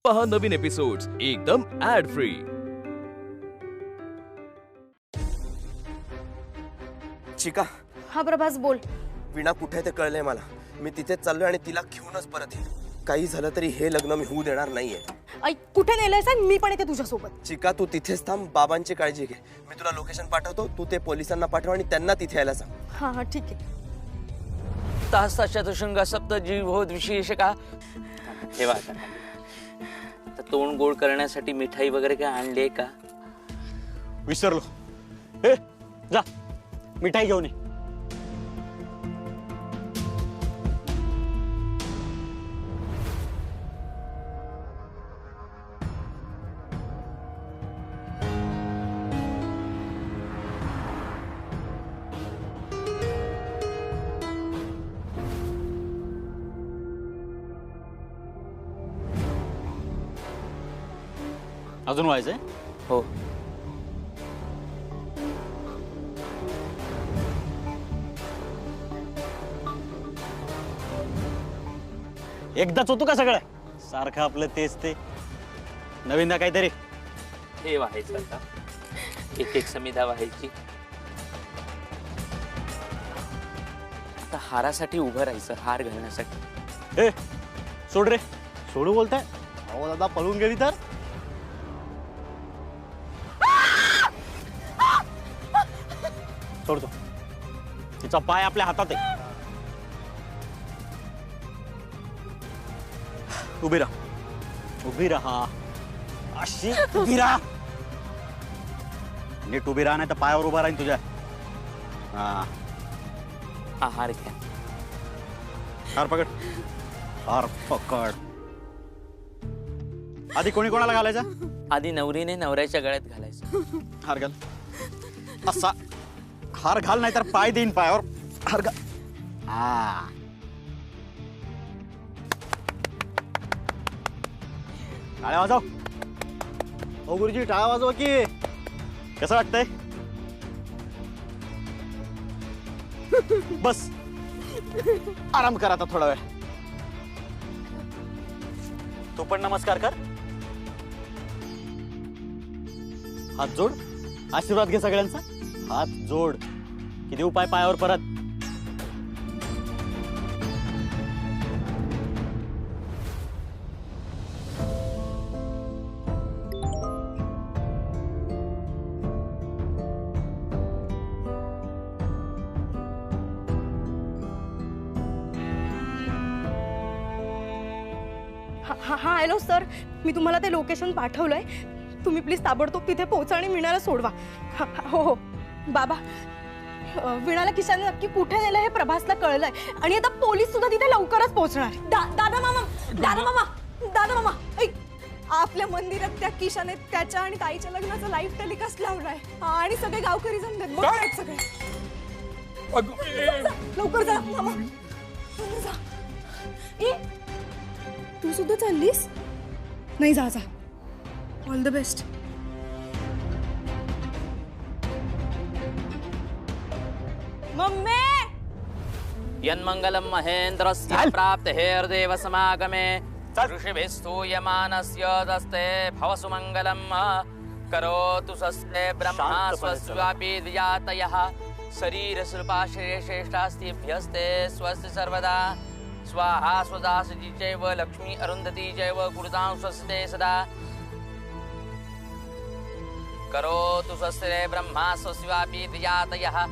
पहा नवीन एपिसोड्स एकदम add free. चिका, हा प्रभास बोल। वीणा कुठे ते कळलंय मला। मी तिथेच चाललोय आणि तिला घेऊनच परत येईल। काही झालं तरी हे लग्न मी होऊ देणार नाहीये। ऐक, कुठे नेलंय सांग, मी पण येते तुझ्या सोबत। चिका, तू तिथेच थांब, बाबांची काळजी घे। मी तुला लोकेशन पाठवतो, तू ते पोलिसांना पाठव आणि त्यांना तिथे यायला सांग। हा हा ठीक आहे। तास्ता चतुशृंग सप्त जीवहोत विशेष का हे बघा, आता तोंड गोड करण्यासाठी मिठाई वगैरे काय आणली का? विसरलो। ए जा, मिठाई घेऊन ये। अजून व्हायचंय? हो, एकदाच होतो का सगळं? सारखं आपलं तेच ते, नवीनदा काहीतरी। हे व्हायचं आता, एक एक समिधा व्हायची। आता हारासाठी उभं राहायचं, हार घालण्यासाठी। ए सोड रे, सोडू बोलताय? अहो दादा, पळून गेली तर? सोडतो, तिचा पाय आपल्या हातात आहे। उभी राहा, उभी राहा, अशी उभी राहा। नीट उभी राहा, नाही तर पायावर उभा राहीन तुझ्या। हा, हार घ्या। हार पकड, हार पकड। आधी कोणी कोणाला घालायचा? आधी नवरीने नवऱ्याच्या गळ्यात घालायचं। हार घाल, असा हार घाल, नाही तर पाय देईन पायावर। हार घाल। हा, टाळ्या वाजव। हो गुरुजी, टाळ्या वाजवा की। कसं वाटतंय? बस, आराम कर आता थोडा वेळ। तू पण नमस्कार कर, हात जोड, आशीर्वाद घे सगळ्यांचा। हात जोड की देऊ पाय पायावर परत। हा हा हॅलो सर, मी तुम्हाला ते लोकेशन पाठवलंय। तुम्ही प्लीज ताबडतोब तिथे पोहोचा आणि वीणाला सोडवा। हो हो बाबा, वीणाला किशनने नक्की कुठे नेलं हे प्रभासला कळलंय आणि आता पोलीस सुद्धा तिथे लवकरच पोहोचणार। दादा मामा, दादा मामा, दादा मामा, ऐक, आपल्या मंदिरात त्या किशनने त्याच्या आणि ताईच्या लग्नाचा लाईव्ह टेलिकास्ट लावलाय आणि सगळे गावकरी जण बघतायत सगळे। लवकर जा मामा, लवकर जा। ए, तू सुद्धा चाललीस? नाही, जा जा। All the best. मम्मी, यन्मंगलम महेंद्रस्य प्राप्त हेर्देव समागमे ऋषिभिस्तूयमानस्य दस्ते भवसु मंगलम करोतु स्वस्ते ब्रह्मा स्वस्यापि द्विजातयः शरीरस्वल्पाशये श्रेष्ठास्तिभ्यस्ते स्वस्ति सर्वदा स्वाहा स्वदासजी चैव लक्ष्मी अरुन्धती चैव कुरुतां स्वस्ते सदा करोतु स्वस्ते ब्रह्मा स्वस्यापि द्विजातयः।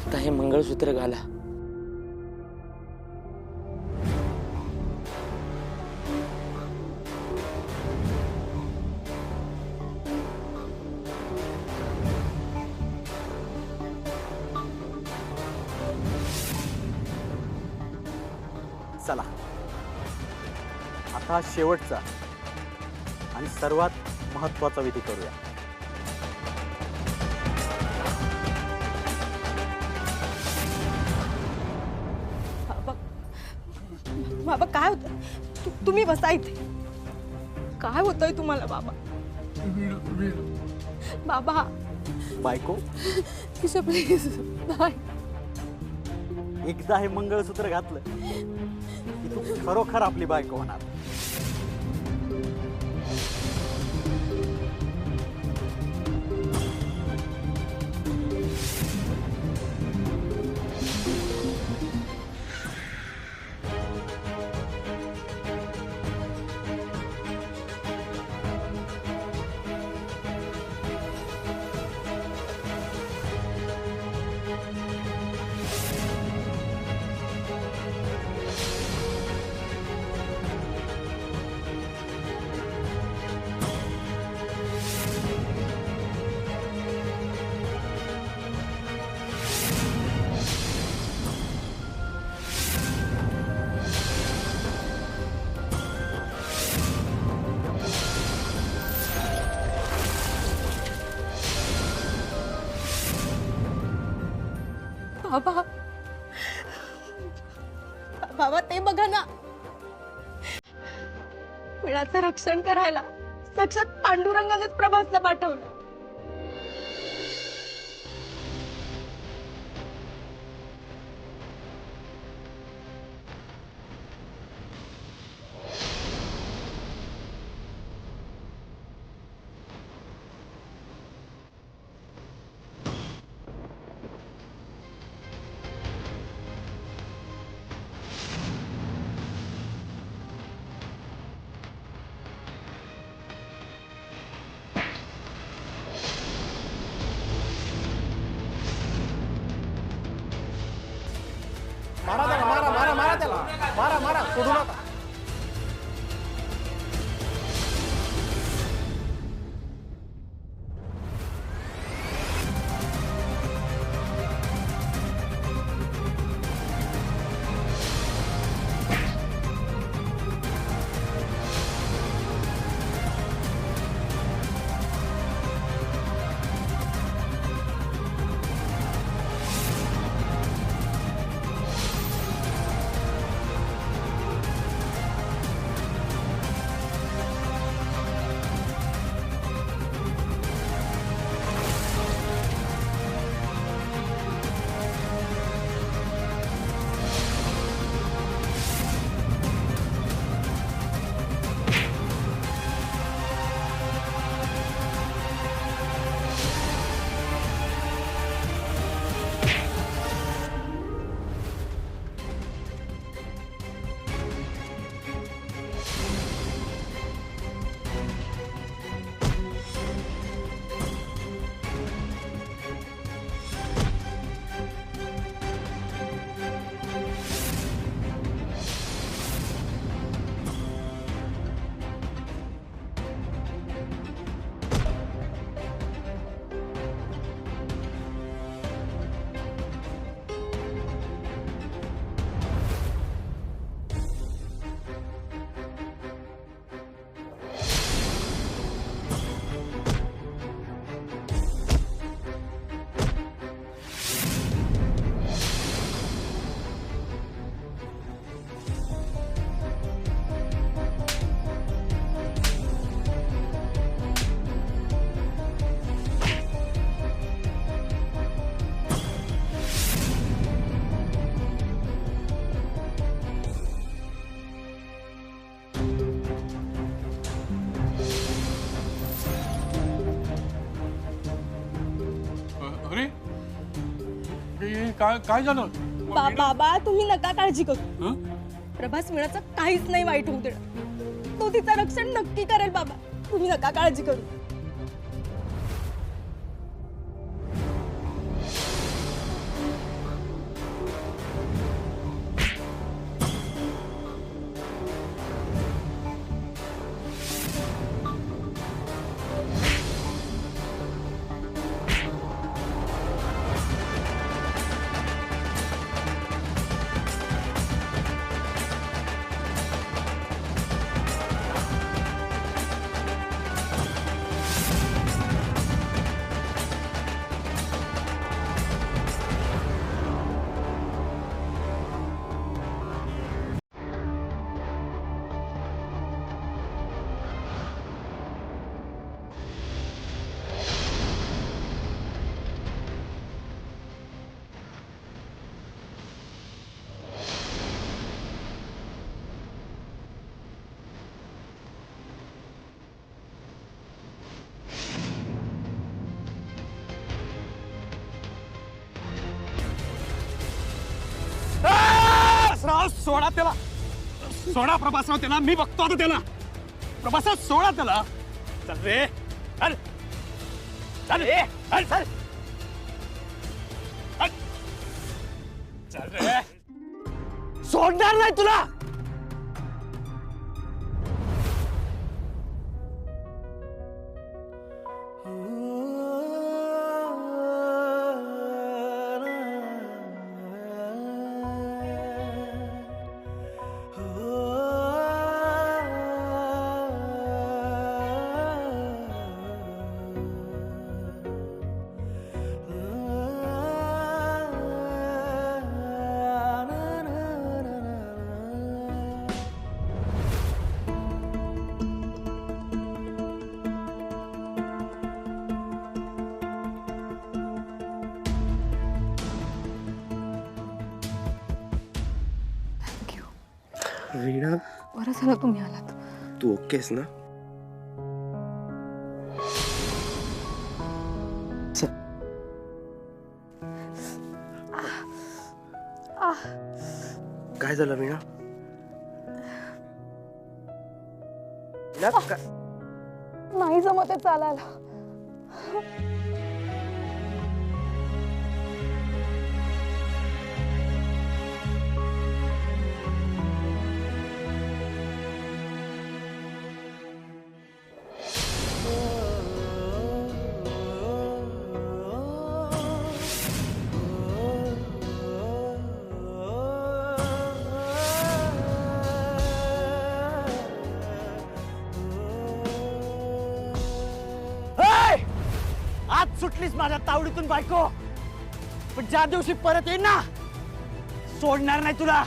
आता हे मंगळसूत्र घाला। चला, आता शेवटचा आणि सर्वात महत्वाचा विधी करूया. बाबा बाबा काय होतं? तुम्ही बसा इथे. काय होतंय तुम्हाला बाबा? बाबा बायको, तिचं प्लीज नाही. एकदा हे मंगळसूत्र घातलं की तू खरोखर आपली बायको होणार. बाबा बाबा ते बघा ना, वीणाचं रक्षण करायला साक्षात पांडुरंगानेच प्रभासला पाठवलं. काय झालं? बाबा तुम्ही नका काळजी करू. प्रभास वीणाचं काहीच नाही वाईट होऊ देणार. तो तिचं रक्षण नक्की करेल बाबा. तुम्ही नका काळजी करू. सोडा त्याला, सोडा प्रभासराव त्याला, मी बघतो आता त्याला. प्रभासराव सोडा त्याला. चल रे, चल चल रे, चल चल चल रे, सोडणार नाही तुला. वीणा, बरं झालं तुम्ही आलात. तू ओकेस ना? काय झालं वीणा? वीणा, नाही जमत आहे चालायला. आज सुटलीस माझ्या तावडीतून बायको, पण ज्या दिवशी परत येईन ना, सोडणार नाही तुला,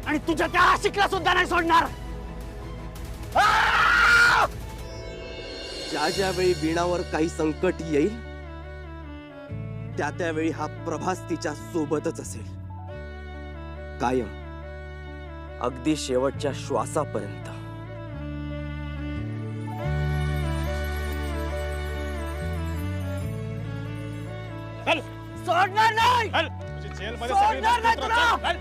आणि तुझ्या त्या आशिकला सुद्धा नाही सोडणार. ज्या ज्यावेळी वीणावर काही संकट येईल त्या त्यावेळी हा प्रभास तिच्या सोबतच असेल, कायम, अगदी शेवटच्या श्वासापर्यंत. सोडणार नाही, सोडणार नाही तुला.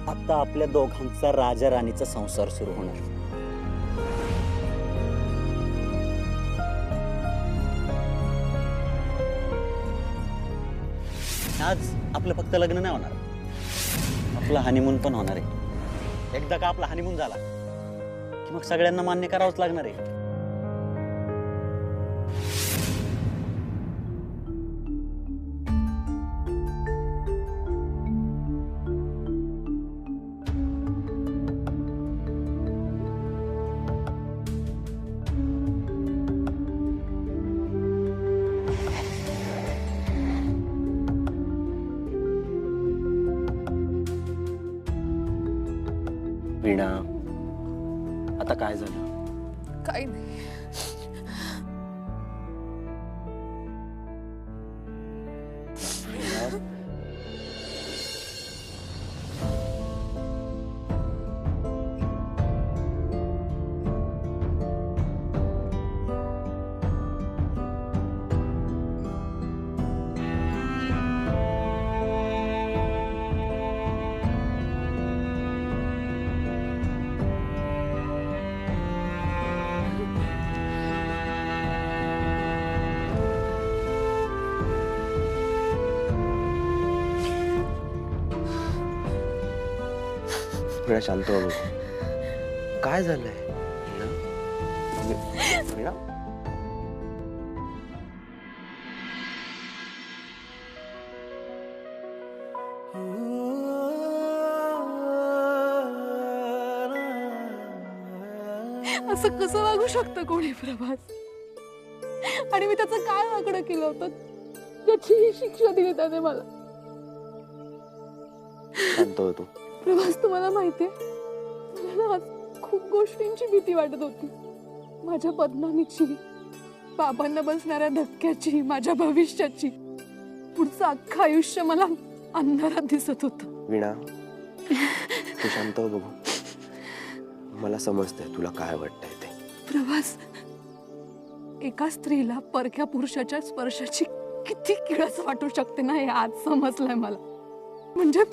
आता आपल्या दोघांचा राजा राणीचा संसार सुरू होणार. आज आपलं फक्त लग्न नाही होणार, आपलं हनीमून पण होणार आहे. एकदा का आपला हनीमून झाला की मग सगळ्यांना मान्य करावंच लागणार आहे. वीणा, आता काय झालं? काही नाही. शांत हो. काय झालंय? वीणा असं कसं वागू शकतं कोणी प्रभास? आणि मी त्याचं काय वाकडं केलं होतं त्याची ही शिक्षा दिली त्याने मला. शांत हो तू. प्रभास, तुम्हाला माहितीये मला आज खूप गोष्टींची भीती वाटत होती. माझ्या बदनामीची, बाबांना बसणाऱ्या धक्क्याची, माझ्या भविष्याची. पुढचं अख्खं आयुष्य मला अंधारात दिसत होतं. वीणा तू शांत हो बघू. मला समजतंय तुला काय वाटतंय ते. प्रभास, एका स्त्रीला परक्या पुरुषाच्या स्पर्शाची किती किळस वाटू शकते ना, हे आज समजलंय मला. म्हणजे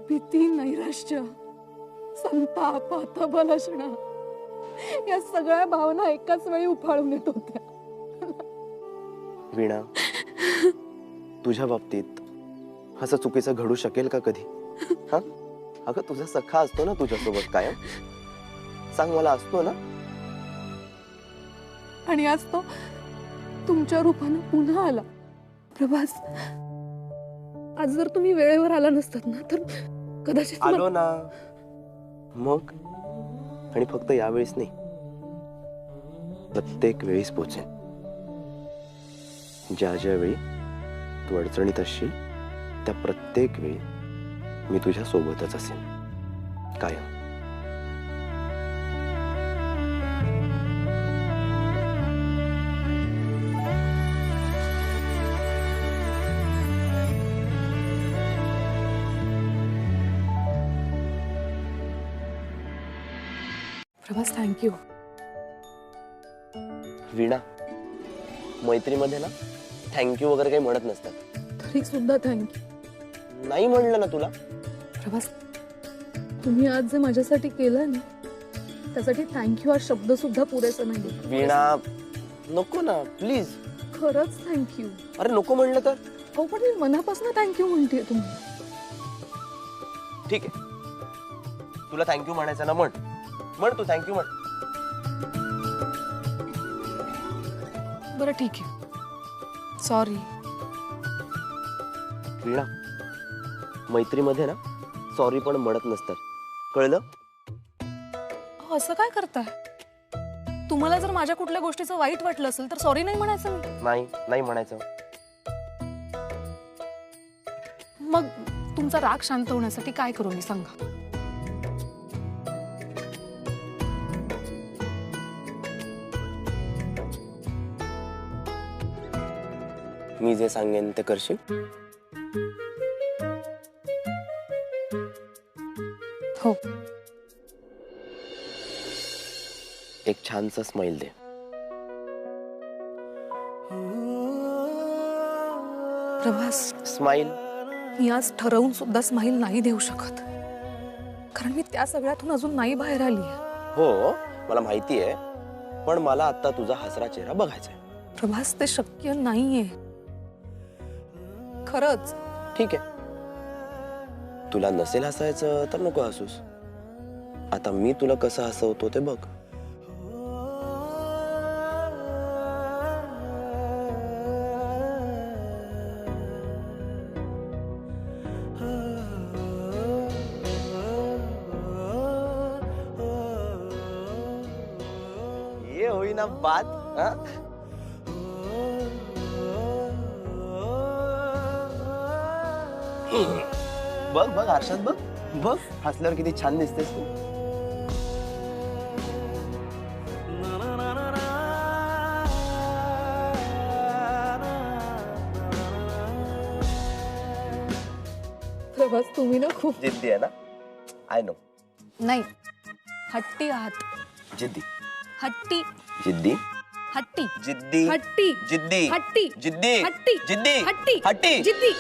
भीती, नैराश्य, संताप, हतबल असणं, या सगळ्या भावना एकाच वेळी उफाळून येत होत्या. वीणा तुझ्या बाबतीत असं चुकीचं घडू शकेल का कधी? हा अगं तुझा सखा असतो ना तुझ्यासोबत कायम. सांग मला, असतो ना? आणि आज तो तुमच्या रूपानं पुन्हा आला. प्रभास, आज जर तुम्ही वेळेवर आला नसतात ना तर कदाचित आलो ना मग. आणि फक्त यावेळेस नाही, प्रत्येक वेळेस पोचेन. ज्या ज्या वेळी तू अडचणीत असशील त्या प्रत्येक वेळी मी तुझ्या सोबतच असेन कायम. प्रभास, थँक्यू. वीणा, मैत्रीमध्ये ना थँक्यू वगैरे काही म्हणत नसतात. तरी सुद्धा थँक्यू. नाही म्हणलं ना तुला. प्रभास, तुम्ही आज जे माझ्यासाठी केलं ना त्यासाठी थँक्यू हा शब्द सुद्धा पुरेसा नाही. वीणा नको ना प्लीज. खरंच थँक्यू. अरे नको म्हणलं तर. हो, पण मी मनापासून थँक्यू म्हणते तुम्ही. ठीक आहे, तुला थँक्यू म्हणायचं ना म्हण. म्हण तू थँक्यू म्हण. बरं ठीक आहे. सॉरी. वीणा, मैत्रीमध्ये ना सॉरी पण म्हणत नसतात, कळलं? असं काय करताय? तुम्हाला जर माझ्या कुठल्या गोष्टीचं वाईट वाटलं असेल तर सॉरी नाही म्हणायचं मी. नाही म्हणायचं. मग तुमचा राग शांत होण्यासाठी काय करू मी, सांगा. मी जे सांगेन ते करशील? हो. एक छानसा स्माइल दे. प्रभास, स्माइल. मी आज ठरवून सुद्धा स्माइल नाही देऊ शकत, कारण मी त्या सगळ्यातून अजून नाही बाहेर आली. हो मला माहिती आहे, पण मला आता तुझा हसरा चेहरा बघायचा आहे. प्रभास, ते शक्य नाहीये. खरंच. ठीक आहे, तुला नसेल हसायचं तर नको हसूस. आता मी तुला कसं हसवतो ते बघ. ये होईना बात. हा? बघ बघ आरशात बघ. बघ हसल्यावर किती छान दिसतेस तू. प्रभास, तुम्ही ना खूप जिद्दी आहे ना. I know. नाही, हट्टी आहात. जिद्दी. हट्टी. जिद्दी. हट्टी. जिद्दी. हट्टी. जिद्दी. हट्टी. जिद्दी. हट्टी. जिद्दी. हट्टी. हट्टी. जिद्दी.